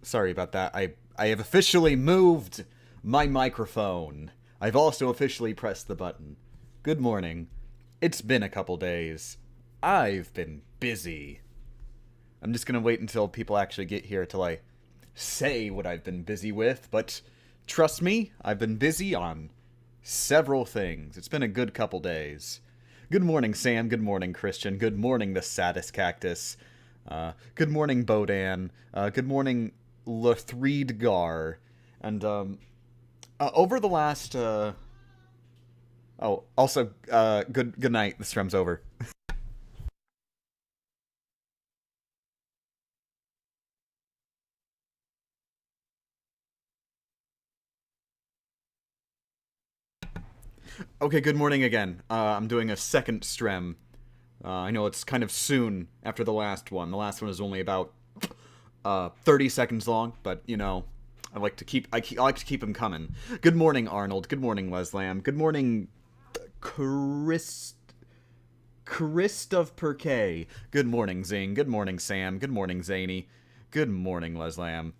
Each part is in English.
Sorry about that. I have officially moved my microphone. I've also officially pressed the button. Good morning. It's been a couple days. I've been busy. I'm just gonna wait until people actually get here till I say what I've been busy with, but trust me, I've been busy on several things. It's been a good couple days. Good morning, Sam. Good morning, Christian. Good morning, the saddest cactus. Good morning, Bodan. Good morning, Lethreedgar. And, over the last, Oh, also, good night. The Strem's over. Okay, good morning again. I'm doing a second Strem. I know it's kind of soon after the last one. The last one is only about 30 seconds long, but you know, I like to keep them coming. Good morning, Arnold. Good morning, Leslam. Good morning, Chris Christoph Perkay. Good morning, Zing. Good morning, Sam. Good morning, Zany. Good morning, Leslam.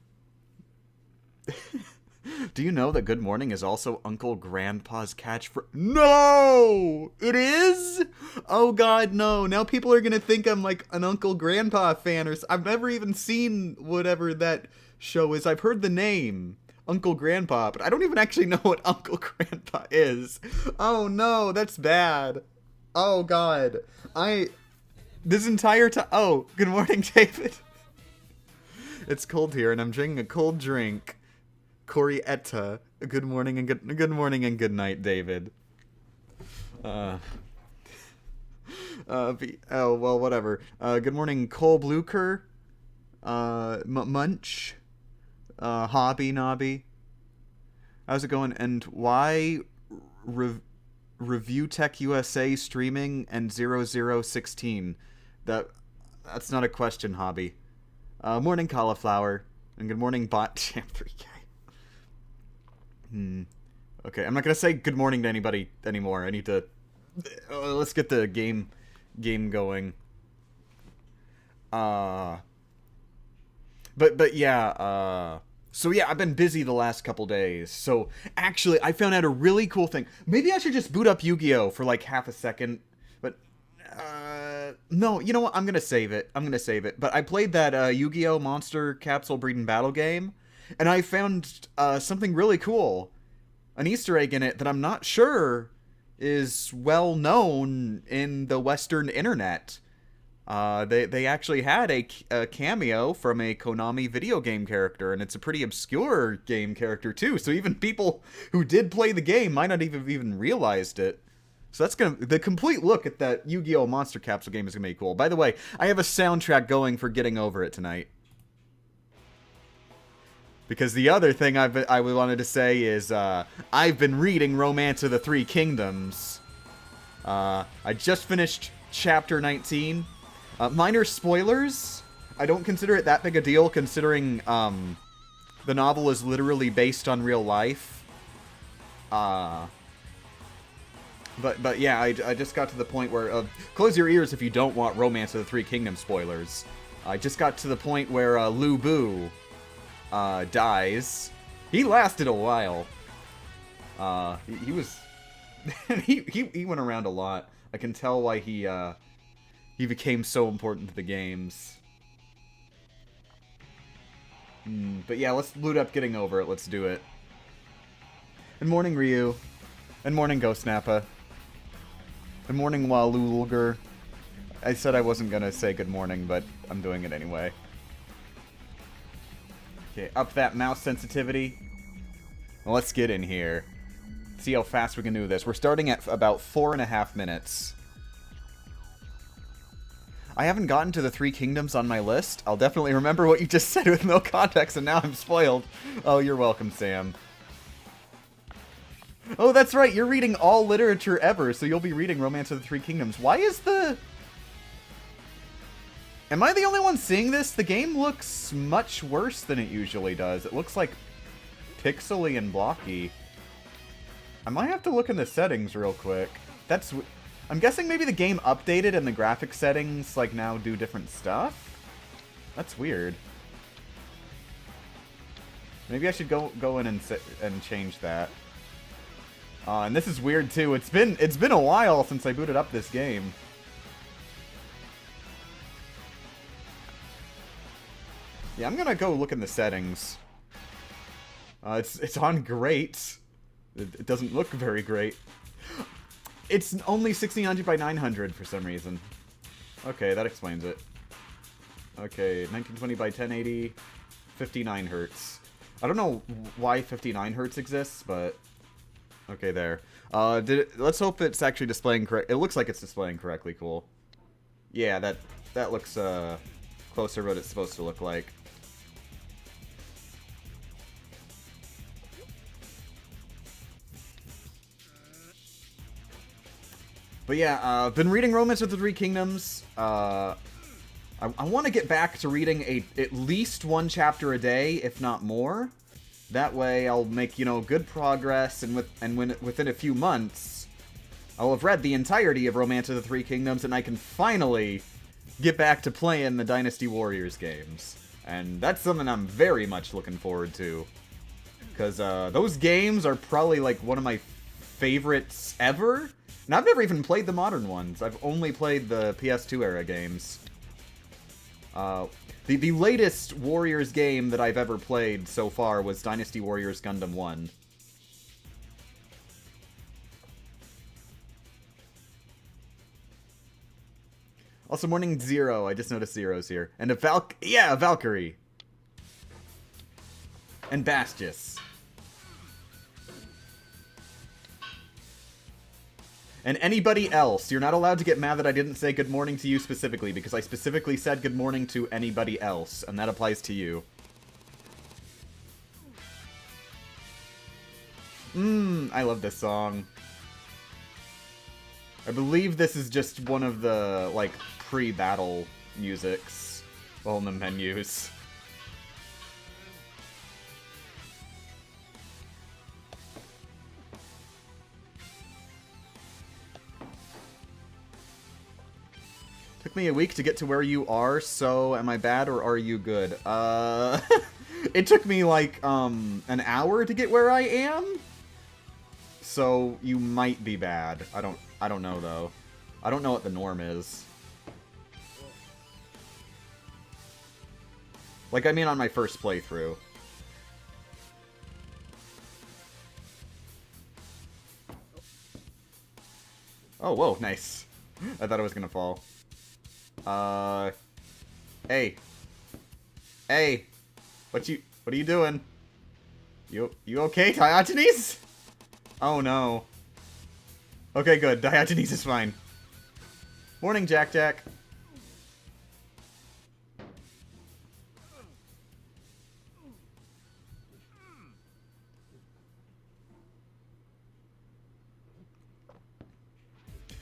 Do you know that good morning is also Uncle Grandpa's catchphrase? No! It is? Oh god, no. Now people are gonna think I'm like an Uncle Grandpa fan I've never even seen whatever that show is. I've heard the name, Uncle Grandpa, but I don't even actually know what Uncle Grandpa is. Oh no, that's bad. Oh god. This entire time. Oh, good morning, David. It's cold here and I'm drinking a cold drink. Corietta. Good morning and good morning and good night, David. Oh well, whatever. Good morning, Cole Blucher. Munch. Hobby Nobby. How's it going? And why Review Tech USA streaming and 0016? That's not a question, Hobby. Morning, Cauliflower. And good morning, Bot Champ 3K. Okay, I'm not gonna say good morning to anybody anymore. I need to. Let's get the game going. But yeah. So yeah, I've been busy the last couple days. So actually, I found out a really cool thing. Maybe I should just boot up Yu-Gi-Oh for like half a second. But no, you know what? I'm gonna save it. But I played that Yu-Gi-Oh Monster Capsule Breed and Battle game. And I found something really cool. An Easter egg in it that I'm not sure is well known in the Western internet. They actually had a cameo from a Konami video game character, and it's a pretty obscure game character too. So even people who did play the game might not even realized it. So the complete look at that Yu-Gi-Oh! Monster Capsule game is gonna be cool. By the way, I have a soundtrack going for Getting Over It tonight. Because the other thing I wanted to say is, I've been reading Romance of the Three Kingdoms. I just finished chapter 19. Minor spoilers. I don't consider it that big a deal, considering, the novel is literally based on real life. But yeah, I just got to the point where, close your ears if you don't want Romance of the Three Kingdoms spoilers. I just got to the point where, Lu Bu dies. He lasted a while. He was he went around a lot. I can tell why he became so important to the games. But yeah, let's loot up Getting Over It. Let's do it. Good morning, Ryu. Good morning, Ghost Nappa. Good morning, Walulger. I said I wasn't gonna say good morning, but I'm doing it anyway. Okay, up that mouse sensitivity. Well, let's get in here. See how fast we can do this. We're starting at about 4.5 minutes. I haven't gotten to the Three Kingdoms on my list. I'll definitely remember what you just said with no context, and now I'm spoiled. Oh, you're welcome, Sam. Oh, that's right. You're reading all literature ever, so you'll be reading Romance of the Three Kingdoms. Why is the... Am I the only one seeing this? The game looks much worse than it usually does. It looks like pixely and blocky. I might have to look in the settings real quick. I'm guessing maybe the game updated and the graphic settings like now do different stuff? That's weird. Maybe I should go in and change that. And this is weird too. It's been a while since I booted up this game. Yeah, I'm gonna go look in the settings. It's on great. It doesn't look very great. It's only 1600 by 900 for some reason. Okay, that explains it. Okay, 1920 by 1080, 59 hertz. I don't know why 59 hertz exists, but okay, there. Let's hope it's actually displaying correct. It looks like it's displaying correctly. Cool. Yeah, that looks closer to what it's supposed to look like. But yeah, I've been reading Romance of the Three Kingdoms. I want to get back to reading at least one chapter a day, if not more. That way, I'll make, you know, good progress, and within a few months, I'll have read the entirety of Romance of the Three Kingdoms, and I can finally get back to playing the Dynasty Warriors games. And that's something I'm very much looking forward to. Because those games are probably, like, one of my favorites ever. And I've never even played the modern ones. I've only played the PS2 era games. The latest Warriors game that I've ever played so far was Dynasty Warriors Gundam 1. Also, Morning Zero. I just noticed Zero's here. And a Valkyrie. And Bastis. And anybody else. You're not allowed to get mad that I didn't say good morning to you specifically, because I specifically said good morning to anybody else, and that applies to you. I love this song. I believe this is just one of the, like, pre-battle musics. Well, in the menus. Took me a week to get to where you are, so am I bad or are you good? It took me like, an hour to get where I am? So, you might be bad. I don't know, though. I don't know what the norm is. Like, I mean on my first playthrough. Oh, whoa, nice. I thought it was gonna fall. Hey. Hey. What are you doing? You okay, Diogenes? Oh no. Okay, good. Diogenes is fine. Morning, Jack Jack.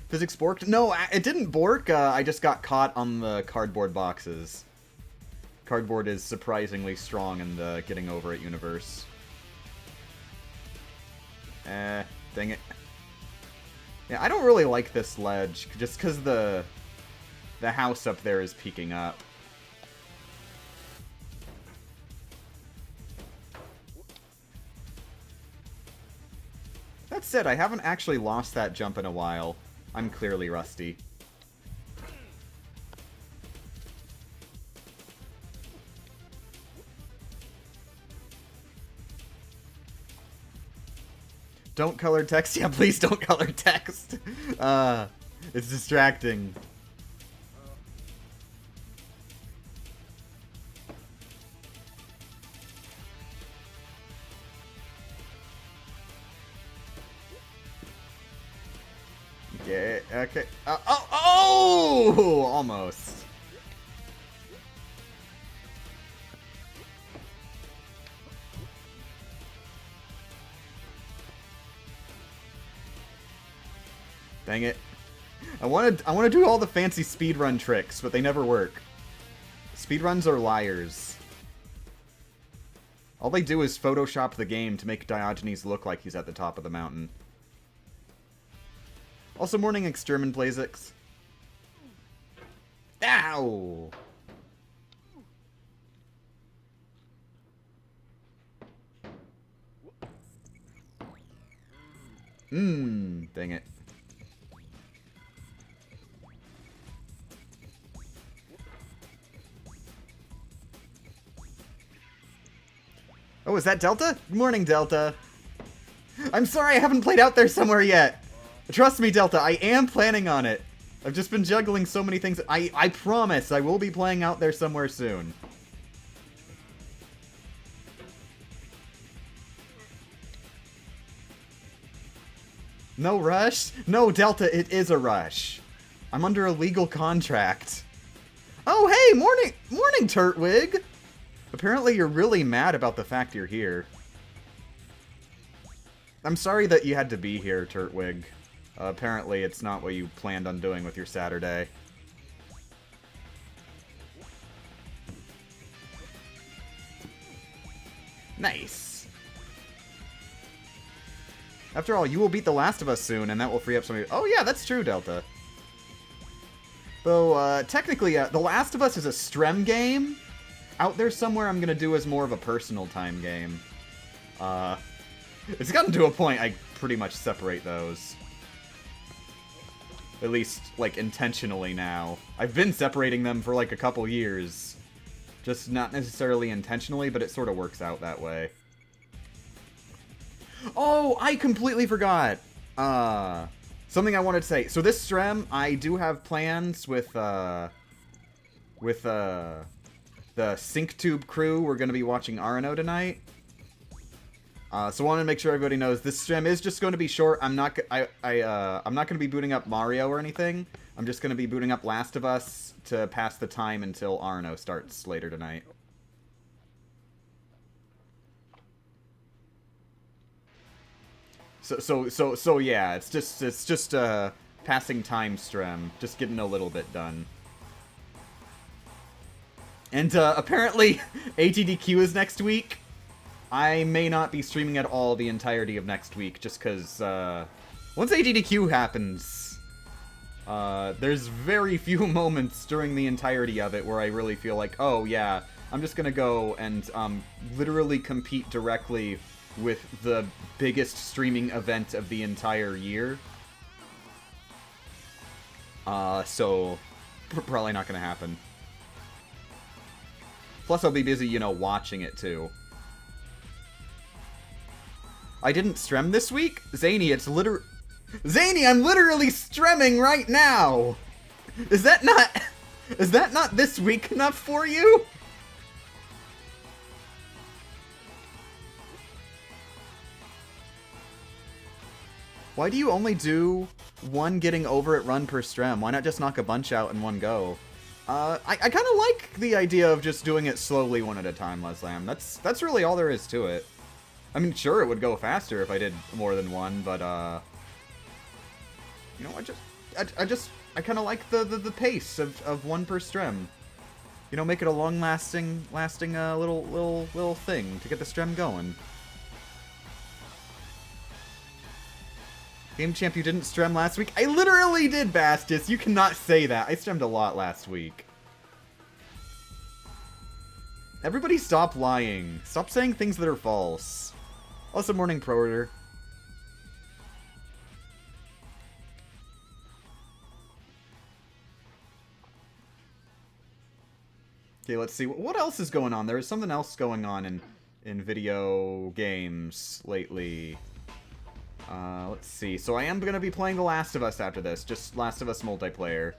Physics borked? No, it didn't bork. I just got caught on the cardboard boxes. Cardboard is surprisingly strong in the Getting Over It universe. Dang it. Yeah, I don't really like this ledge, just because the house up there is peeking up. That said, I haven't actually lost that jump in a while. I'm clearly rusty. Don't color text? Yeah, please don't color text. It's distracting. Yeah, okay. Oh! Almost. Dang it. I want to do all the fancy speedrun tricks, but they never work. Speedruns are liars. All they do is Photoshop the game to make Diogenes look like he's at the top of the mountain. Also, morning, Extermin Blazix. Ow! Dang it. Oh, is that Delta? Good morning, Delta. I'm sorry I haven't played Out There Somewhere yet. Trust me, Delta, I am planning on it. I've just been juggling so many things. I promise I will be playing Out There Somewhere soon. No rush? No, Delta, it is a rush. I'm under a legal contract. Oh, hey, morning, Turtwig. Apparently you're really mad about the fact you're here. I'm sorry that you had to be here, Turtwig. Apparently it's not what you planned on doing with your Saturday. Nice. After all, you will beat The Last of Us soon, and that will free up some of you. Oh yeah, that's true, Delta. Though, technically, The Last of Us is a Strem game. Out There Somewhere I'm gonna do as more of a personal time game. It's gotten to a point I pretty much separate those. At least, like, intentionally now. I've been separating them for, like, a couple years. Just not necessarily intentionally, but it sort of works out that way. Oh, I completely forgot! Something I wanted to say. So this Strem, I do have plans with the SyncTube crew. We're going to be watching Arno tonight. So I want to make sure everybody knows this Strem is just going to be short. I'm not going to be booting up Mario or anything. I'm just going to be booting up Last of Us to pass the time until Arno starts later tonight. So yeah, it's just passing time Strem, just getting a little bit done. And apparently ATDQ is next week. I may not be streaming at all the entirety of next week, just because once ATDQ happens, there's very few moments during the entirety of it where I really feel like, oh yeah, I'm just gonna go and literally compete directly with the biggest streaming event of the entire year. So probably not gonna happen. Plus I'll be busy, you know, watching it too. I didn't Strem this week? Zany, Zany, I'm literally Stremming right now! Is that not this week enough for you? Why do you only do one getting over it run per Strem? Why not just knock a bunch out in one go? I kind of like the idea of just doing it slowly one at a time, Leslam. That's really all there is to it. I mean, sure, it would go faster if I did more than one, but, you know, I kind of like the pace of one per Strem. You know, make it a long-lasting, little thing to get the Strem going. Game Champ, you didn't Strem last week? I literally did, Bastis! You cannot say that. I Stremmed a lot last week. Everybody stop lying. Stop saying things that are false. Also, morning, Pro-Order. Okay, let's see. What else is going on? There is something else going on in video games lately. Let's see. So I am going to be playing The Last of Us after this. Just Last of Us multiplayer.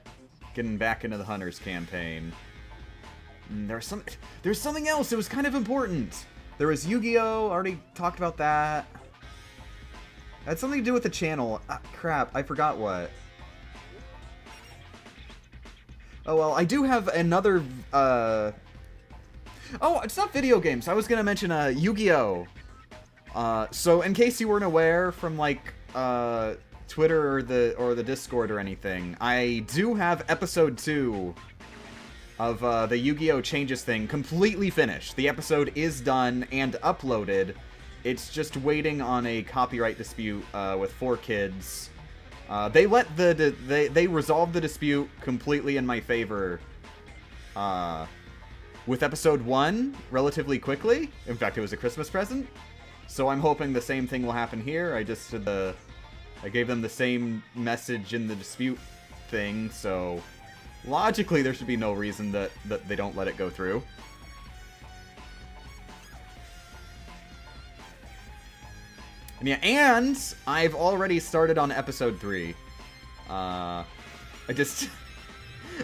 Getting back into the Hunters campaign. There's something else. It was kind of important. There was Yu-Gi-Oh! Already talked about that. It had something to do with the channel. Crap, I forgot what. Oh well, I do have another, Oh, it's not video games. I was gonna mention, Yu-Gi-Oh! So in case you weren't aware from, like, Twitter or the Discord or anything, I do have episode 2 of the Yu-Gi-Oh! Changes thing completely finished. The episode is done and uploaded. It's just waiting on a copyright dispute with 4Kids. They resolved the dispute completely in my favor with episode 1 relatively quickly. In fact, it was a Christmas present. So I'm hoping the same thing will happen here. I just did the I gave them the same message in the dispute thing, so logically there should be no reason that they don't let it go through. And yeah, and I've already started on episode 3.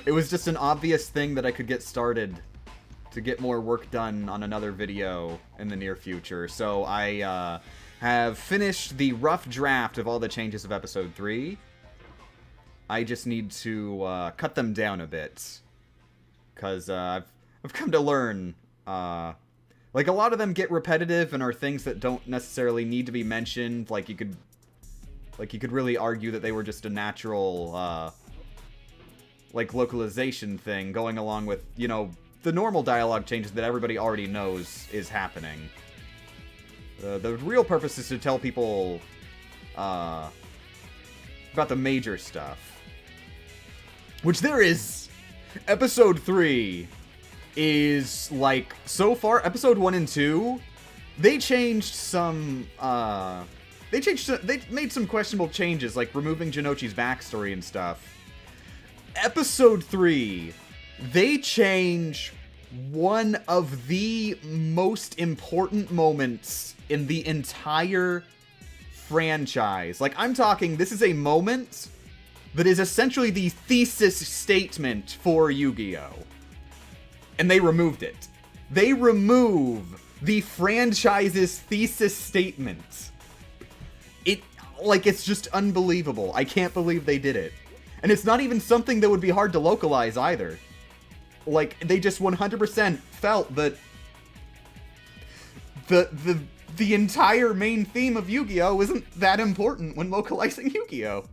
It was just an obvious thing that I could get started to get more work done on another video in the near future. So I have finished the rough draft of all the changes of episode 3. I just need to cut them down a bit, because I've come to learn, like, a lot of them get repetitive and are things that don't necessarily need to be mentioned. Like, you could really argue that they were just a natural, like, localization thing going along with, you know, the normal dialogue changes that everybody already knows is happening. The real purpose is to tell people about the major stuff. Which there is. Episode 3 is, like, so far, episode 1 and 2, they changed some, they made some questionable changes, like removing Jinochi's backstory and stuff. Episode 3, they change one of the most important moments in the entire franchise. Like, I'm talking, this is a moment that is essentially the thesis statement for Yu-Gi-Oh! And they removed it. They remove the franchise's thesis statement. It's just unbelievable. I can't believe they did it. And it's not even something that would be hard to localize either. Like, they just 100% felt that the entire main theme of Yu-Gi-Oh! Isn't that important when localizing Yu-Gi-Oh!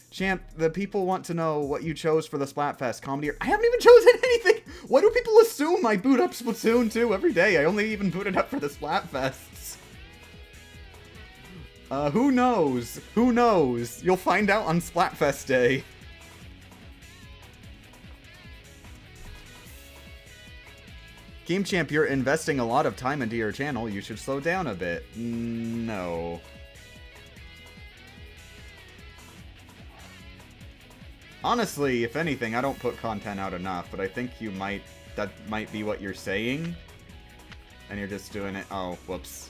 Champ, the people want to know what you chose for the Splatfest comedy. I haven't even chosen anything! Why do people assume I boot up Splatoon 2 every day? I only even booted up for the Splatfests. Who knows? Who knows? You'll find out on Splatfest Day. Game Champ, you're investing a lot of time into your channel. You should slow down a bit. No. Honestly, if anything, I don't put content out enough, but I think that might be what you're saying. And you're just doing it. Oh, whoops.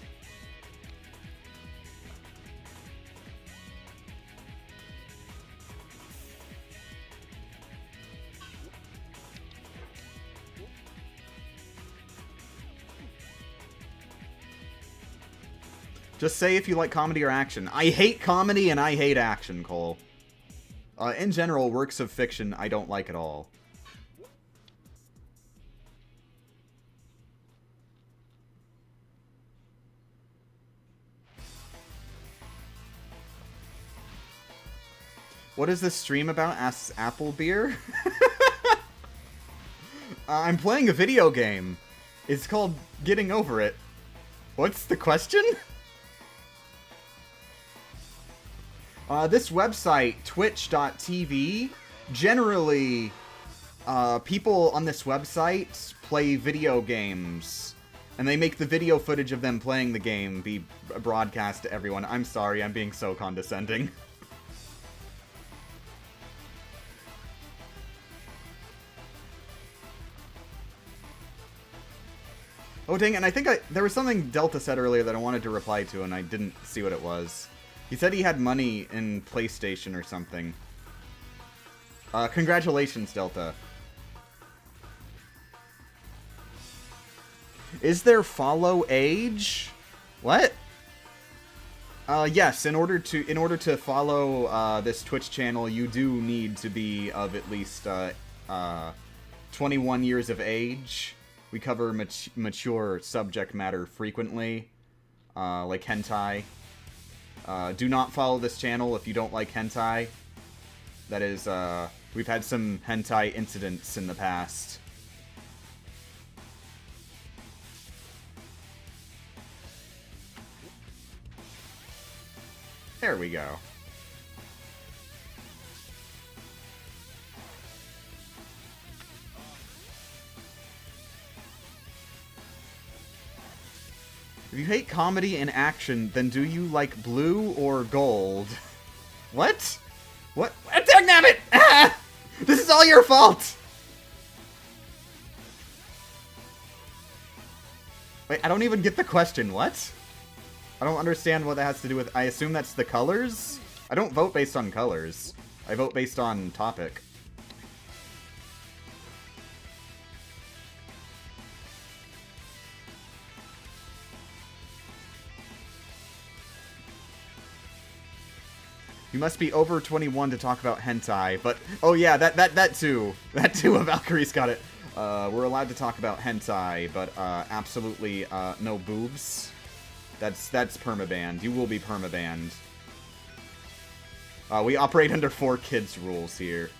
Just say if you like comedy or action. I hate comedy and I hate action, Cole. In general, works of fiction I don't like at all. What is this stream about? Asks Applebeer. I'm playing a video game. It's called Getting Over It. What's the question? This website, twitch.tv, generally, people on this website play video games, and they make the video footage of them playing the game be broadcast to everyone. I'm sorry, I'm being so condescending. Oh, dang, and I think there was something Delta said earlier that I wanted to reply to, and I didn't see what it was. He said he had money in PlayStation or something. Congratulations, Delta. Is there follow age? What? Yes, in order to follow this Twitch channel, you do need to be of at least 21 years of age. We cover mature subject matter frequently, like hentai. Do not follow this channel if you don't like hentai. That is, we've had some hentai incidents in the past. There we go. If you hate comedy and action, then do you like blue or gold? What? What? Dagnabbit! Ah! This is all your fault! Wait, I don't even get the question. What? I don't understand what that has to do with... I assume that's the colors? I don't vote based on colors. I vote based on topic. You must be over 21 to talk about hentai, but... Oh yeah, that too. That too, Valkyrie's got it. We're allowed to talk about hentai, but absolutely no boobs. That's permabanned. You will be permabanned. We operate under 4 kids rules here.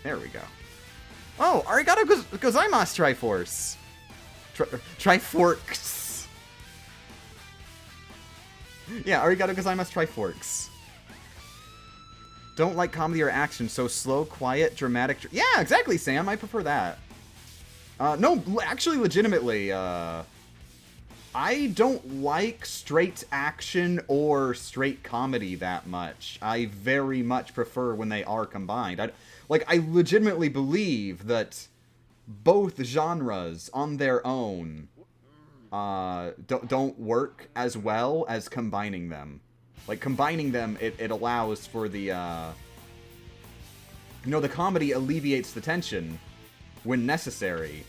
There we go. Oh, arigato gozaimasu, Triforce. Triforks. Yeah, arigato gozaimasu, Triforks. Don't like comedy or action, so slow, quiet, dramatic... Yeah, exactly, Sam. I prefer that. No, actually, legitimately, I don't like straight action or straight comedy that much. I very much prefer when they are combined. I legitimately believe that both genres on their own don't work as well as combining them. Like, combining them, it allows for the, the comedy alleviates the tension when necessary.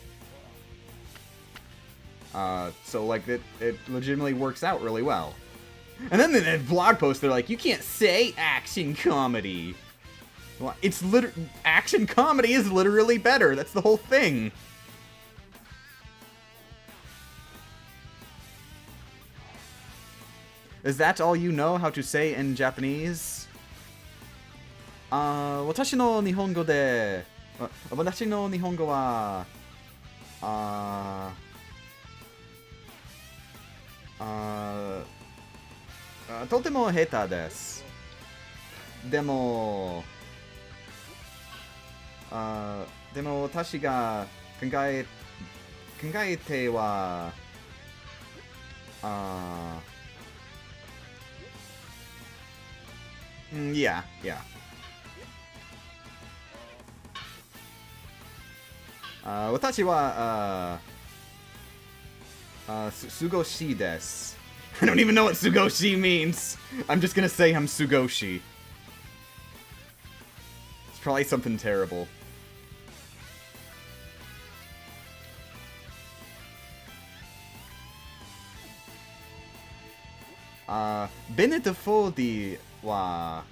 So, like, it legitimately works out really well. And then in the blog post, they're like, you can't say action comedy. Well, it's action comedy is literally better. That's the whole thing. Is that all you know how to say in Japanese? 私の日本語で、私の日本語は、とても下手です。でも私が考えては、yeah. 私は、Sugoshi desu. I don't even know what Sugoshi means. I'm just gonna say I'm Sugoshi. It's probably something terrible. Bennett Foldy は、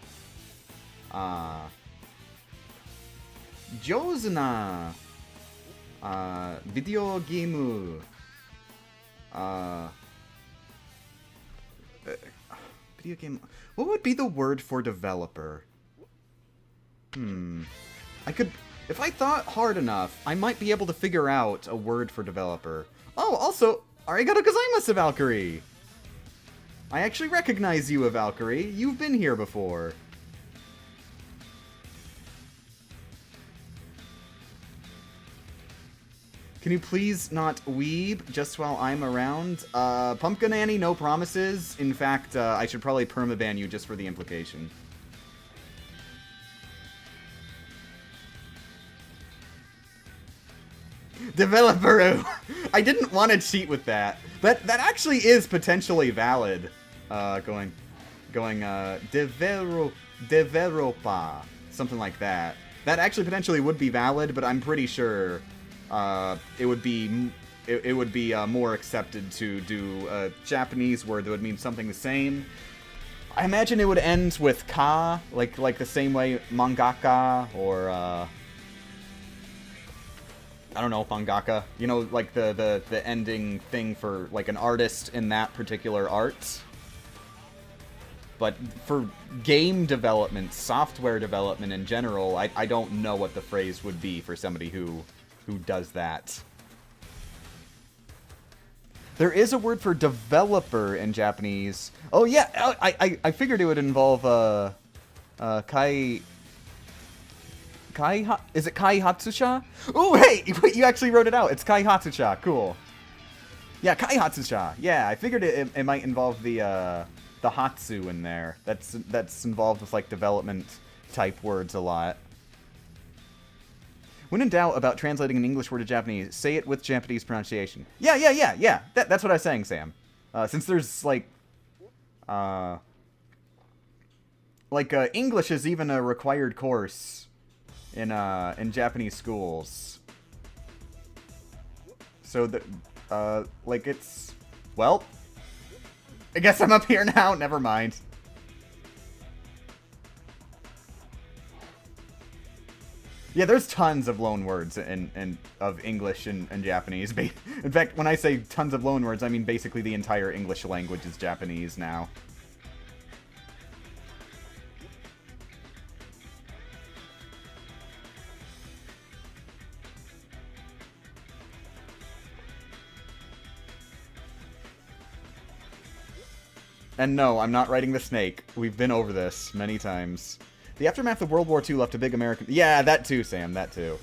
上手な、ビデオゲーム、video game... What would be the word for developer? I could... If I thought hard enough, I might be able to figure out a word for developer. Oh, also, arigato gozaimasu, Valkyrie! I actually recognize you, Valkyrie. You've been here before. Can you please not weeb just while I'm around? Pumpkin Annie, no promises. In fact, I should probably permaban you just for the implication. Developer! I didn't want to cheat with that. That actually is potentially valid. Developa. Something like that. That actually potentially would be valid, but I'm pretty sure it would be more accepted to do a Japanese word that would mean something the same. I imagine it would end with ka, like the same way mangaka or I don't know, mangaka. You know, like the ending thing for like an artist in that particular art. But for game development, software development in general, I don't know what the phrase would be for somebody who does that. There is a word for developer in Japanese. Oh yeah, I figured it would involve Is it Kai Hatsusha? Oh, hey! Wait, you actually wrote it out. It's Kai Hatsusha. Cool. Yeah, Kai Hatsusha. Yeah, I figured it might involve the Hatsu in there. That's involved with, like, development type words a lot. When in doubt about translating an English word to Japanese, say it with Japanese pronunciation. Yeah. That's what I was saying, Sam. Since there's, like English is even a required course in Japanese schools. So it's, well, I guess I'm up here now. Never mind. Yeah, there's tons of loan words of English and Japanese. In fact, when I say tons of loan words, I mean basically the entire English language is Japanese now. And no, I'm not riding the snake. We've been over this many times. The aftermath of World War II left a big American... Yeah, that too, Sam, that too.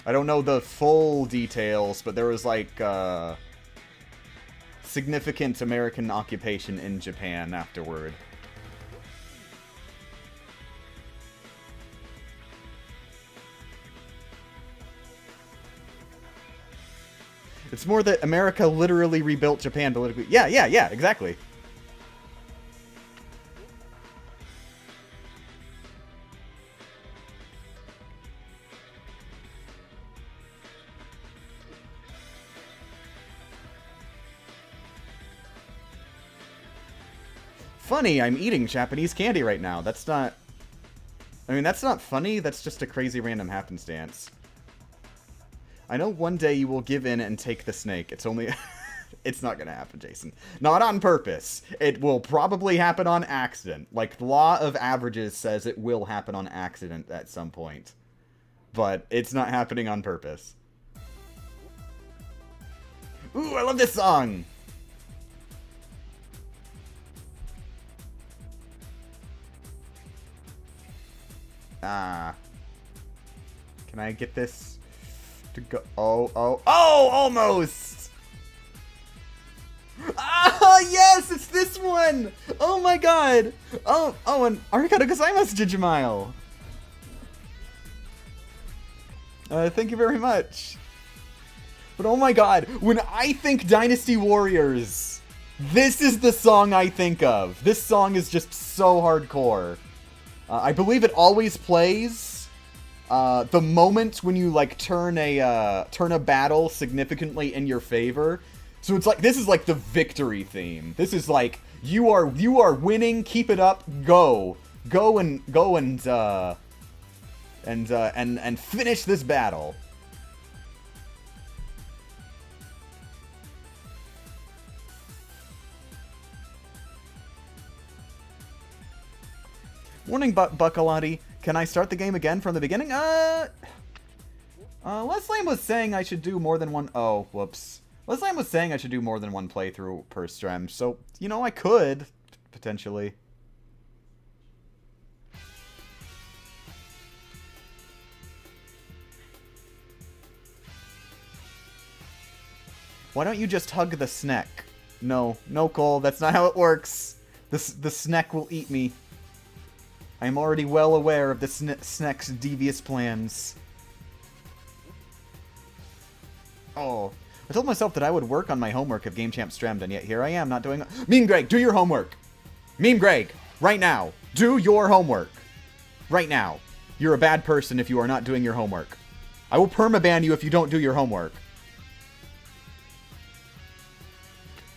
I don't know the full details, but there was, like, significant American occupation in Japan afterward. It's more that America literally rebuilt Japan politically. Yeah, exactly. Funny, I'm eating Japanese candy right now. That's not... I mean, that's not funny. That's just a crazy random happenstance. I know one day you will give in and take the snake. It's only... It's not gonna happen, Jason. Not on purpose. It will probably happen on accident. Like, the law of averages says it will happen on accident at some point. But it's not happening on purpose. Ooh, I love this song! Can I get this to go? Oh, almost! Ah, yes, it's this one! Oh my god! Oh, and arigato gozaimasu, Digimile! Thank you very much. But oh my god, when I think Dynasty Warriors, this is the song I think of. This song is just so hardcore. I believe it always plays the moment when you, like, turn a battle significantly in your favor. So it's like, this is like the victory theme. This is like, you are winning, keep it up, go and finish this battle. Morning, Buckalati. Can I start the game again from the beginning? Leslie was saying I should do more than one... Oh, whoops. Leslie was saying I should do more than one playthrough per Strem, so, you know, I could, potentially. Why don't you just hug the snack? No, Cole, that's not how it works. The snack will eat me. I am already well aware of the snack's devious plans. Oh, I told myself that I would work on my homework if Game Champ Stremmed, and yet here I am not doing... Meme Greg, do your homework! Meme Greg, right now, do your homework! Right now. You're a bad person if you are not doing your homework. I will permaban you if you don't do your homework.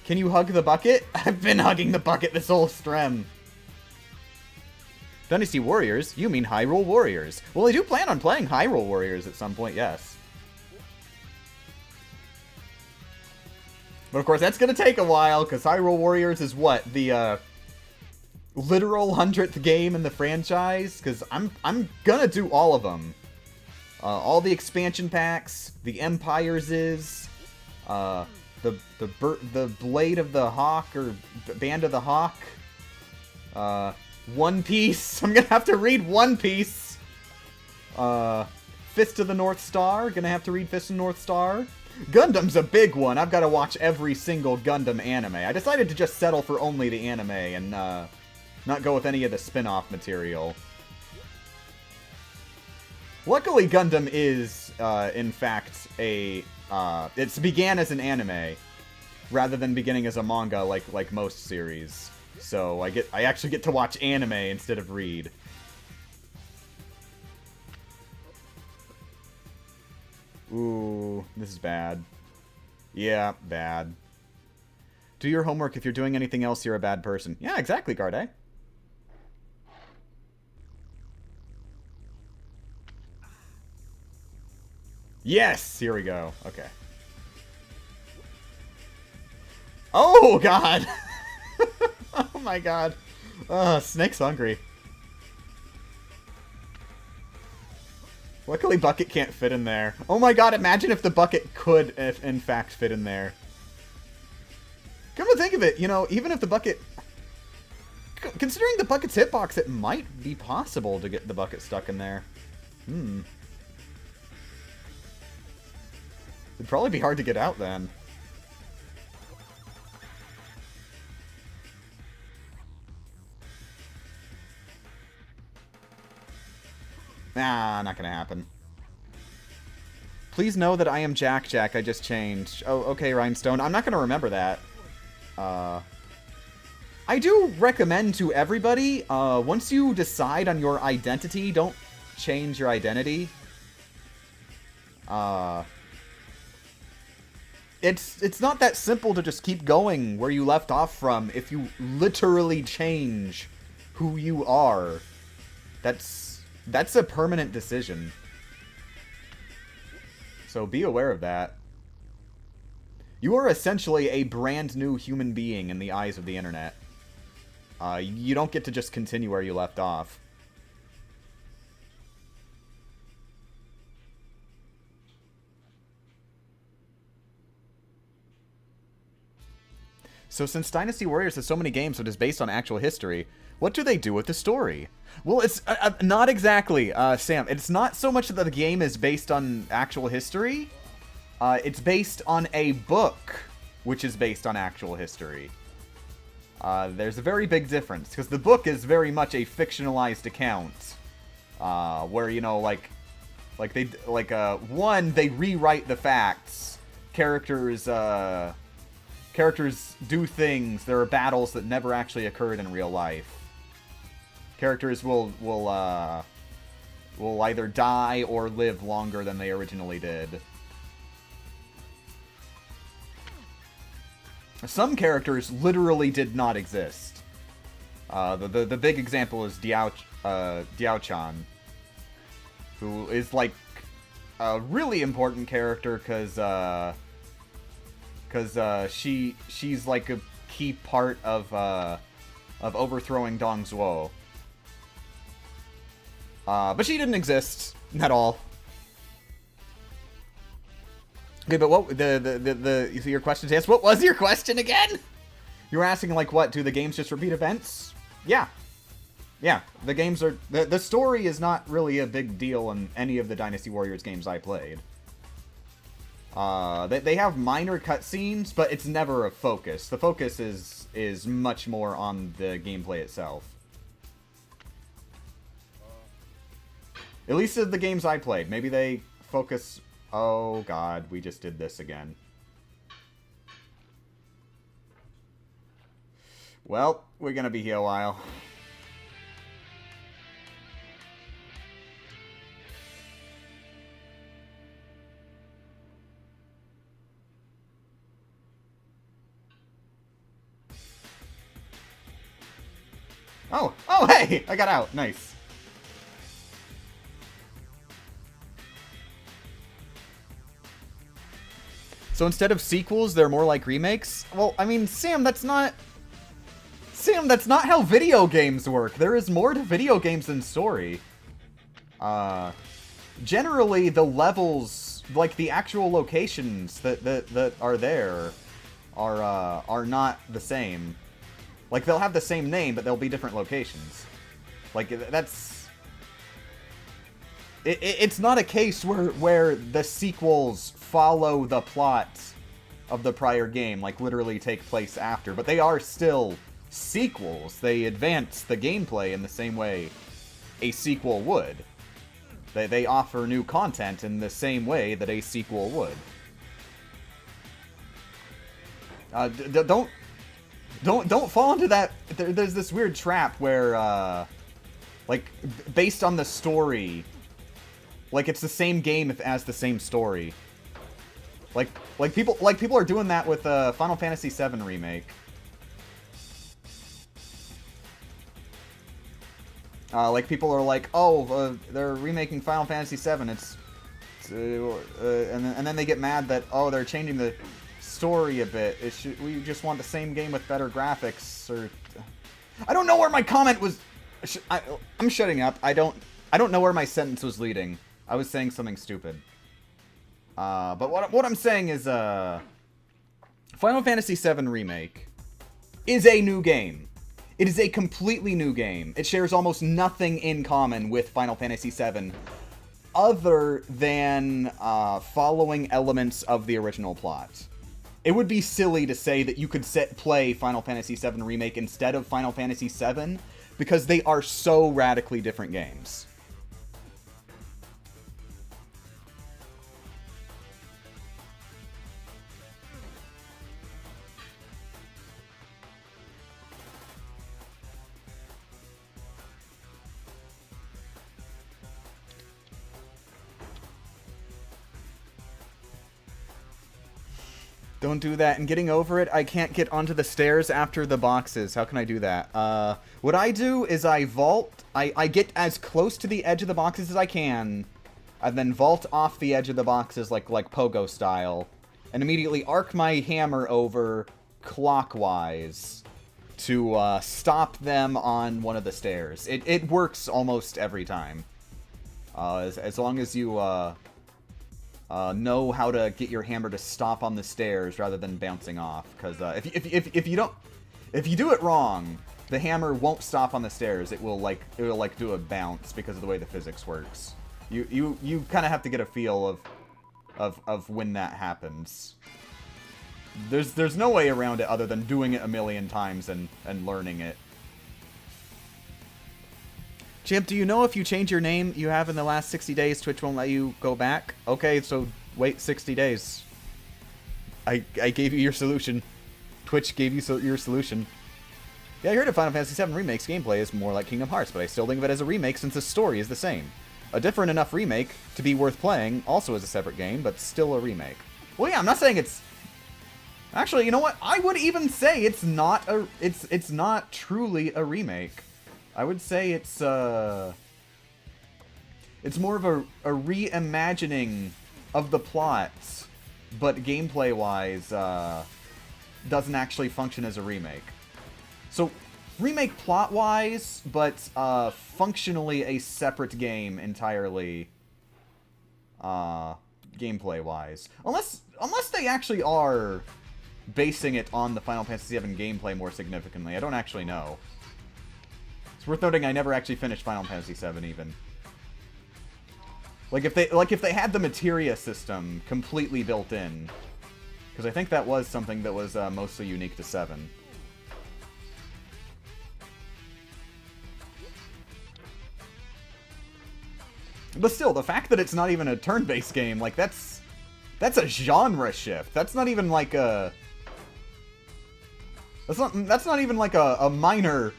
Can you hug the bucket? I've been hugging the bucket this whole Strem. Dynasty Warriors? You mean Hyrule Warriors. Well, I do plan on playing Hyrule Warriors at some point, yes. But of course, that's gonna take a while, because Hyrule Warriors is what? The, literal 100th game in the franchise? Because I'm gonna do all of them. All the expansion packs, the Empires the Blade of the Hawk, or Band of the Hawk, One Piece. I'm gonna have to read One Piece. Fist of the North Star. Gonna have to read Fist of the North Star. Gundam's a big one. I've got to watch every single Gundam anime. I decided to just settle for only the anime and not go with any of the spin-off material. Luckily, Gundam is, in fact, it began as an anime, rather than beginning as a manga like most series. So I actually get to watch anime instead of read. Ooh, this is bad. Yeah, bad. Do your homework. If you're doing anything else, you're a bad person. Yeah, exactly, Garde. Yes! Here we go. Okay. Oh, God! Oh, my God. Snake's hungry. Luckily, Bucket can't fit in there. Oh my god, imagine if the Bucket could, in fact, fit in there. Come to think of it, you know, even if the Bucket... Considering the Bucket's hitbox, it might be possible to get the Bucket stuck in there. It'd probably be hard to get out, then. Nah, not gonna happen. Please know that I am Jack Jack. I just changed. Oh, okay, Rhinestone. I'm not gonna remember that. I do recommend to everybody, once you decide on your identity, don't change your identity. It's not that simple to just keep going where you left off from if you literally change who you are. That's a permanent decision. So be aware of that. You are essentially a brand new human being in the eyes of the internet. You don't get to just continue where you left off. So since Dynasty Warriors has so many games that is based on actual history, what do they do with the story? Well, it's not exactly, Sam. It's not so much that the game is based on actual history. It's based on a book, which is based on actual history. There's a very big difference, because the book is very much a fictionalized account, where, you know, one, they rewrite the facts. Characters do things. There are battles that never actually occurred in real life. Characters will either die or live longer than they originally did. Some characters literally did not exist. The big example is Diao-chan, who is like a really important character because she's like a key part of overthrowing Dong Zhuo. But she didn't exist at all. Okay, but what your question to ask? What was your question again? You were asking like, what do the games just repeat events? Yeah, the games are the story is not really a big deal in any of the Dynasty Warriors games I played. They have minor cutscenes, but it's never a focus. The focus is much more on the gameplay itself. At least of the games I played. Maybe they focus... Oh god, we just did this again. Well, we're gonna be here a while. Oh, hey! I got out. Nice. So instead of sequels, they're more like remakes? Well, I mean, Sam, that's not how video games work. There is more to video games than story. Generally, the levels, like the actual locations that are there, are not the same. Like, they'll have the same name, but they'll be different locations. Like, that's... It's not a case where the sequels follow the plot of the prior game, like, literally take place after. But they are still sequels. They advance the gameplay in the same way a sequel would. They offer new content in the same way that a sequel would. Don't fall into that. There's this weird trap where, like, based on the story, like it's the same game as the same story. Like people are doing that with Final Fantasy VII Remake. Like people are like, oh, they're remaking Final Fantasy VII. And then they get mad that, oh, they're changing the story a bit. We just want the same game with better graphics. Or I don't know where my comment was. I'm shutting up. I don't know where my sentence was leading. I was saying something stupid. But what I'm saying is, Final Fantasy VII Remake is a new game. It is a completely new game. It shares almost nothing in common with Final Fantasy VII, other than following elements of the original plot. It would be silly to say that you could play Final Fantasy VII Remake instead of Final Fantasy VII, because they are so radically different games. Don't do that. And getting over it, I can't get onto the stairs after the boxes. How can I do that? What I do is I vault. I get as close to the edge of the boxes as I can, and then vault off the edge of the boxes like pogo style, and immediately arc my hammer over clockwise to stop them on one of the stairs. It works almost every time. As long as you... know how to get your hammer to stop on the stairs rather than bouncing off. Because if you do it wrong, the hammer won't stop on the stairs. It will do a bounce because of the way the physics works. You kind of have to get a feel of when that happens. There's no way around it other than doing it a million times and learning it. Champ, do you know if you change your name you have in the last 60 days, Twitch won't let you go back? Okay, so wait 60 days. I gave you your solution. Twitch gave you your solution. Yeah, I heard of Final Fantasy VII Remake's gameplay is more like Kingdom Hearts, but I still think of it as a remake since the story is the same. A different enough remake to be worth playing, also as a separate game, but still a remake. Well, yeah, I'm not saying it's... Actually, you know what? I would even say it's not truly a remake. I would say it's more of a reimagining of the plot, but gameplay-wise, doesn't actually function as a remake. So, remake plot-wise, but functionally a separate game entirely, gameplay-wise. Unless they actually are basing it on the Final Fantasy VII gameplay more significantly. I don't actually know. It's worth noting I never actually finished Final Fantasy VII even. Like if they had the materia system completely built in, because I think that was something that was mostly unique to 7. But still, the fact that it's not even a turn-based game, like that's a genre shift. That's not even like a that's not even like a minor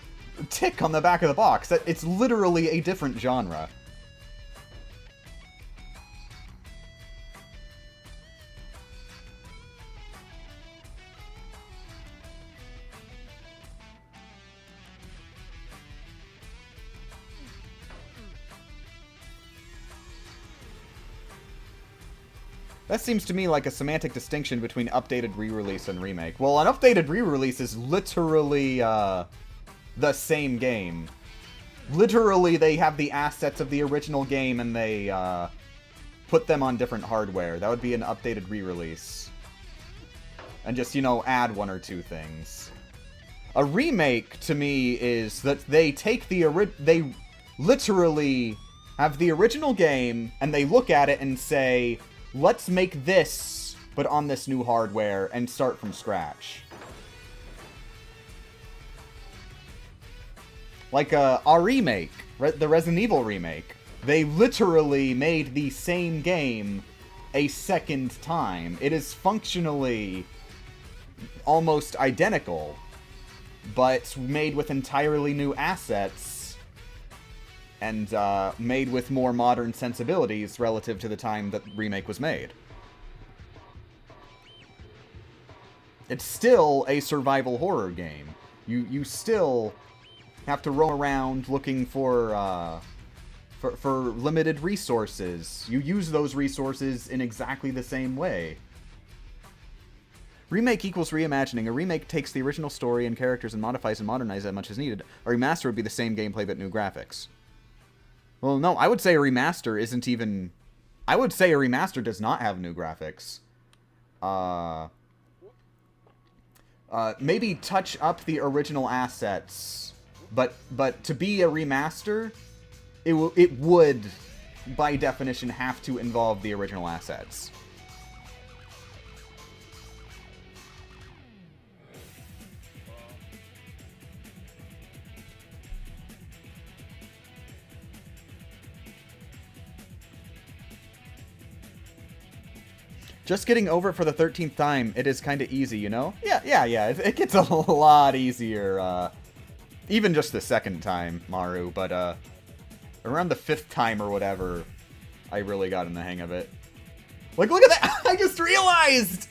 tick on the back of the box. It's literally a different genre. That seems to me like a semantic distinction between updated re-release and remake. Well, an updated re-release is literally the same game. Literally, they have the assets of the original game and they put them on different hardware. That would be an updated re-release. And just, you know, add one or two things. A remake, to me, is that they take they literally have the original game, and they look at it and say, let's make this, but on this new hardware, and start from scratch. Like a remake, the Resident Evil remake. They literally made the same game a second time. It is functionally almost identical, but made with entirely new assets and made with more modern sensibilities relative to the time that remake was made. It's still a survival horror game. You still have to roam around looking for limited resources. You use those resources in exactly the same way. Remake equals reimagining. A remake takes the original story and characters and modifies and modernizes as much as needed. A remaster would be the same gameplay but new graphics. Well, no, I would say a remaster isn't even... I would say a remaster does not have new graphics. Maybe touch up the original assets, but to be a remaster, it would, by definition, have to involve the original assets. Just getting over it for the 13th time, it is kind of easy, you know? Yeah. It gets a lot easier, even just the second time, Maru, but, around the 5th time or whatever, I really got in the hang of it. Like, look at that! I just realized!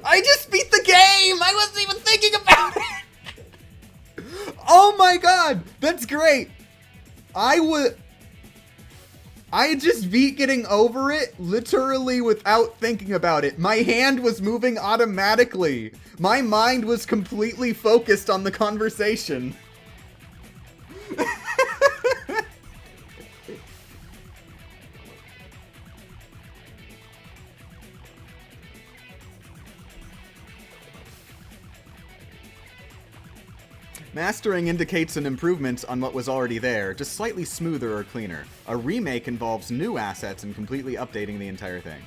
I just beat the game! I wasn't even thinking about it! Oh my god! That's great! I just beat getting over it, literally without thinking about it. My hand was moving automatically. My mind was completely focused on the conversation. Mastering indicates an improvement on what was already there, just slightly smoother or cleaner. A remake involves new assets and completely updating the entire thing.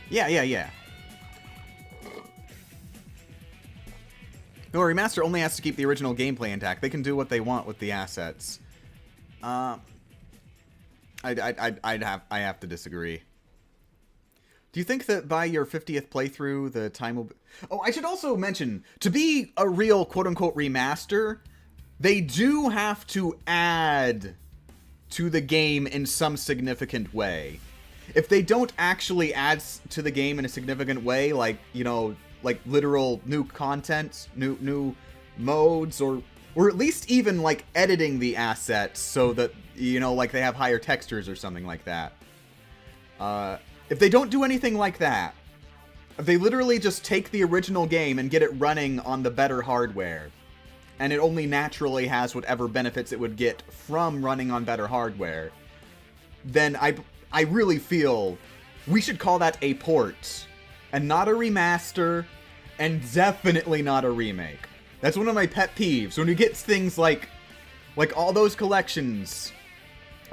Yeah. No, a remaster only has to keep the original gameplay intact. They can do what they want with the assets. I have to disagree. Do you think that by your 50th playthrough, the time will be... Oh, I should also mention, to be a real quote-unquote remaster, they do have to add to the game in some significant way. If they don't actually add to the game in a significant way, like, you know, like literal new content, new modes, or at least even, like, editing the assets so that, you know, like they have higher textures or something like that. If they don't do anything like that, if they literally just take the original game and get it running on the better hardware, and it only naturally has whatever benefits it would get from running on better hardware, then I really feel we should call that a port, and not a remaster, and definitely not a remake. That's one of my pet peeves, when you get things like all those collections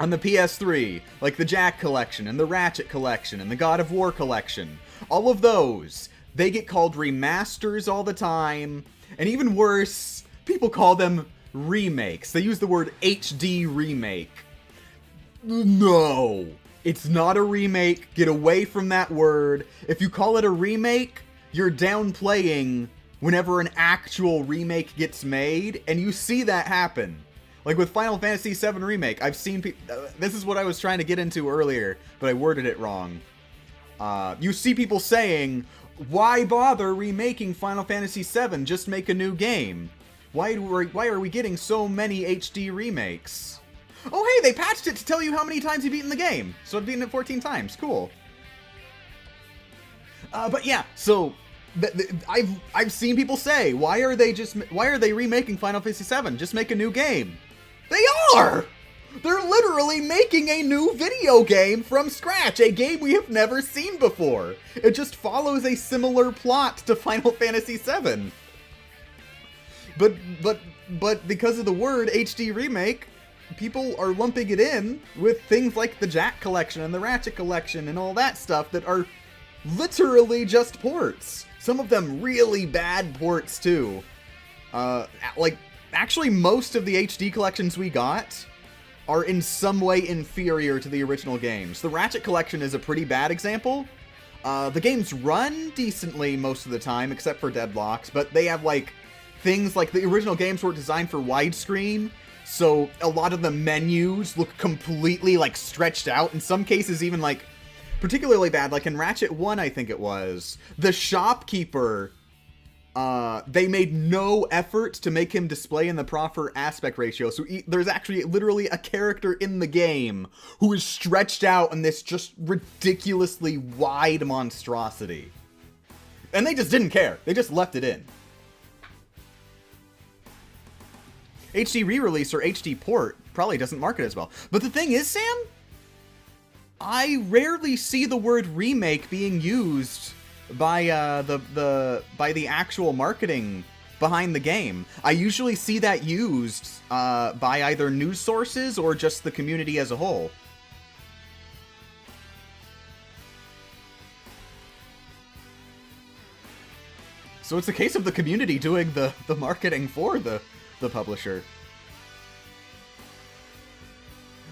on the PS3, like the Jack Collection, and the Ratchet Collection, and the God of War Collection. All of those, they get called remasters all the time, and even worse, people call them remakes. They use the word HD remake. No! It's not a remake. Get away from that word. If you call it a remake, you're downplaying whenever an actual remake gets made, and you see that happen. Like with Final Fantasy VII Remake, I've seen people... this is what I was trying to get into earlier, but I worded it wrong. You see people saying, why bother remaking Final Fantasy VII? Just make a new game. Why are we getting so many HD remakes? Oh hey, they patched it to tell you how many times you've beaten the game. So I've beaten it 14 times. Cool. But yeah, so... I've seen people say, why are they remaking Final Fantasy VII? Just make a new game. They are! They're literally making a new video game from scratch, a game we have never seen before. It just follows a similar plot to Final Fantasy VII. But because of the word HD remake, people are lumping it in with things like the Jack collection and the Ratchet collection and all that stuff that are literally just ports. Some of them really bad ports too. Like, actually most of the HD collections we got are in some way inferior to the original games. The Ratchet collection is a pretty bad example. The games run decently most of the time, except for deadlocks, but they have, like, things like the original games were designed for widescreen, so a lot of the menus look completely, like, stretched out. In some cases, even, like, particularly bad. Like, in Ratchet 1, I think it was, the shopkeeper, they made no effort to make him display in the proper aspect ratio. So there's actually literally a character in the game who is stretched out in this just ridiculously wide monstrosity. And they just didn't care. They just left it in. HD re-release or HD port probably doesn't market as well. But the thing is, Sam, I rarely see the word remake being used by the actual marketing behind the game. I usually see that used by either news sources or just the community as a whole. So it's a case of the community doing the marketing for the publisher.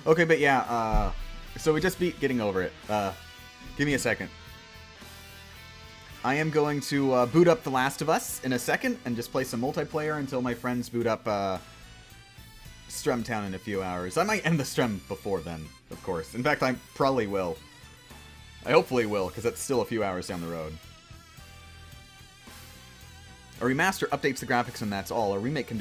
Okay, but yeah, so we just beat getting over it. Give me a second. I am going to boot up The Last of Us in a second and just play some multiplayer until my friends boot up Strem Town in a few hours. I might end the Strem before then, of course. In fact, I probably will. I hopefully will, because that's still a few hours down the road. A remaster updates the graphics and that's all. A remake can